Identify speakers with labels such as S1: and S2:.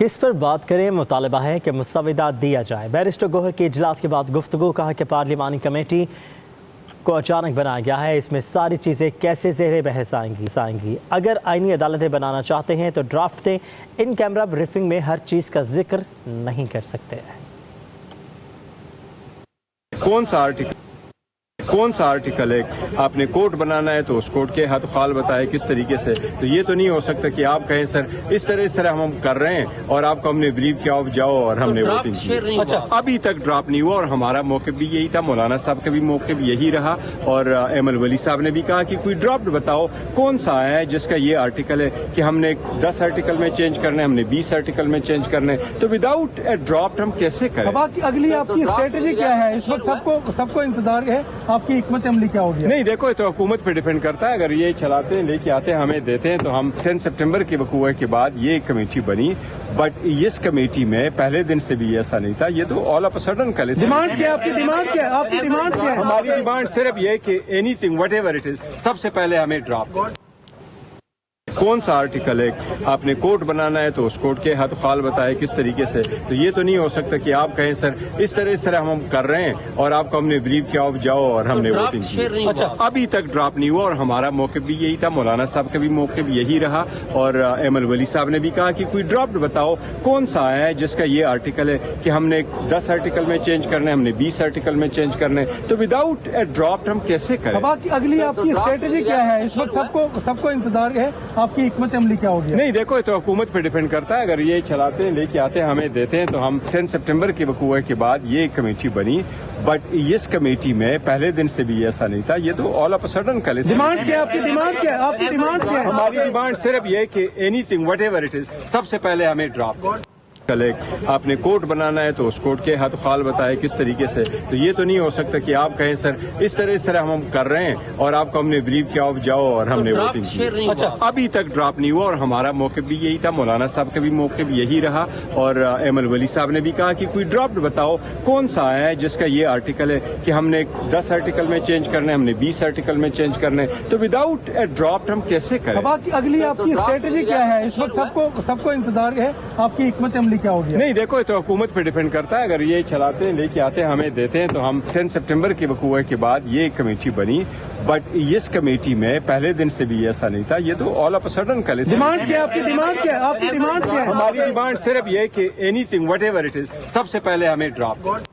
S1: کس پر بات کریں؟ مطالبہ ہے کہ مسودہ دیا جائے۔ بیرسٹر گوہر کے اجلاس کے بعد گفتگو، کہا کہ پارلیمانی کمیٹی کو اچانک بنایا گیا ہے، اس میں ساری چیزیں کیسے زیر بحث آئیں گی۔ اگر آئینی عدالتیں بنانا چاہتے ہیں تو ڈرافٹ دیں، ان کیمرہ بریفنگ میں ہر چیز کا ذکر نہیں کر سکتے۔
S2: کون سا آرٹیکل ہے؟ آپ نے کوڈ بنانا ہے تو اس کوڈ کے حد خال بتائے کس طریقے سے۔ تو یہ تو نہیں ہو سکتا کہ آپ کہیں سر اس طرح ہم کر رہے ہیں اور آپ کو ہم نے بریف کیا آپ جاؤ اور ہم نے ووٹنگ کی۔ اچھا، ابھی تک ڈراپ نہیں ہوا اور ہمارا موقف بھی یہی تھا، مولانا صاحب کا بھی موقف یہی رہا اور ایمل ولی صاحب نے بھی کہا کہ کوئی ڈرافٹ بتاؤ کون سا آیا ہے جس کا یہ آرٹیکل ہے کہ ہم نے 10 آرٹیکل میں چینج کرنا ہے، ہم نے 20 آرٹیکل میں چینج کرنا ہے، تو وداؤٹ اے ڈرافٹ ہم کیسے کریں؟
S3: اب اگلی آپ کی اسٹریٹجی کیا ہے؟ اس وقت سب کو انتظار ہے، آپ کی حکمت عملی کیا ہوگی؟
S2: نہیں دیکھو، یہ تو حکومت پہ ڈیپینڈ کرتا ہے، اگر یہ چلاتے ہیں لے کے آتے ہیں ہمیں دیتے ہیں تو ہم 10 سپٹمبر کے وقوع کے بعد یہ کمیٹی بنی، بٹ اس کمیٹی میں پہلے دن سے بھی ایسا نہیں تھا، یہ تو آل آف سڈن کل
S3: ڈیمانڈ کیا؟ آپ کی ڈیمانڈ کیا ہے؟ آپ کی ڈیمانڈ کیا ہے؟
S2: ہماری ڈیمانڈ صرف یہ کہ anything whatever it is, سب سے پہلے ہمیں ڈراپ۔ کون سا آرٹیکل ہے؟ آپ نے کوڈ بنانا ہے تو اس کوڈ کے حد خال بتائے کس طریقے سے۔ تو یہ تو نہیں ہو سکتا کہ آپ کہیں سر اس طرح ہم کر رہے ہیں اور آپ کو ہم نے بریف کیا آپ جاؤ اور ہم نے ووٹنگ کی۔ اچھا، ابھی تک ڈراپ نہیں ہوا اور ہمارا موقف بھی یہی تھا، مولانا صاحب کا بھی موقف یہی رہا اور ایمل ولی صاحب نے بھی کہا کہ کوئی ڈرافٹ بتاؤ کون سا آیا ہے جس کا یہ آرٹیکل ہے کہ ہم نے 10 آرٹیکل میں چینج کرنا ہے، ہم نے 20 آرٹیکل میں چینج کرنا ہے، تو وداؤٹ اے ڈرافٹ ہم کیسے کریں؟
S3: اب اگلی آپ کی اسٹریٹجی کیا ہے؟ اس وقت سب کو انتظار ہے، آپ کی حکمت عملی کیا ہوگی؟
S2: نہیں دیکھو، یہ تو حکومت پہ ڈیپینڈ کرتا ہے، اگر یہ چلاتے ہیں لے کے آتے ہیں ہمیں دیتے ہیں تو ہم 10 سپٹمبر کے وقوع کے بعد یہ کمیٹی بنی، بٹ اس کمیٹی میں پہلے دن سے بھی ایسا نہیں تھا، یہ تو آل آف سڈن کل
S3: ڈیمانڈ کیا؟ آپ کی ڈیمانڈ کیا ہے؟ آپ کی ڈیمانڈ کیا ہے؟
S2: ہماری ڈیمانڈ صرف یہ کہ anything whatever it is, سب سے پہلے ہمیں ڈراپ۔ آپ نے کوڈ بنانا ہے تو اس کوڈ کے حد خال بتائے کس طریقے سے۔ تو یہ تو نہیں ہو سکتا کہ آپ کہیں سر اس طرح ہم کر رہے ہیں اور آپ کو ہم نے بریف کیا آپ جاؤ اور ہم نے ووٹنگ کی۔ اچھا، ابھی تک ڈراپ نہیں ہوا اور ہمارا موقف بھی یہی تھا، مولانا صاحب کا بھی موقف یہی رہا اور ایمل ولی صاحب نے بھی کہا کہ کوئی ڈرافٹ بتاؤ کون سا آیا ہے جس کا یہ آرٹیکل ہے کہ ہم نے 10 آرٹیکل میں چینج کرنا ہے، ہم نے 20 آرٹیکل میں چینج کرنا ہے، تو وداؤٹ اے ڈرافٹ ہم کیسے کریں؟
S3: اب اگلی آپ کی اسٹریٹجی کیا ہے؟ اس وقت سب کو انتظار ہے، آپ کی حکمت عملی کیا ہوگی؟
S2: نہیں دیکھو، یہ تو حکومت پہ ڈیپینڈ کرتا ہے، اگر یہ چلاتے ہیں لے کے آتے ہیں ہمیں دیتے ہیں تو ہم 10 سپٹمبر کے وقوع کے بعد یہ کمیٹی بنی، بٹ اس کمیٹی میں پہلے دن سے بھی ایسا نہیں تھا، یہ تو آل آف سڈن کل
S3: ڈیمانڈ کیا؟ آپ کی ڈیمانڈ کیا ہے؟ آپ کی ڈیمانڈ کیا ہے؟
S2: ہماری ڈیمانڈ صرف یہ کہ anything whatever it is, سب سے پہلے ہمیں ڈراپ۔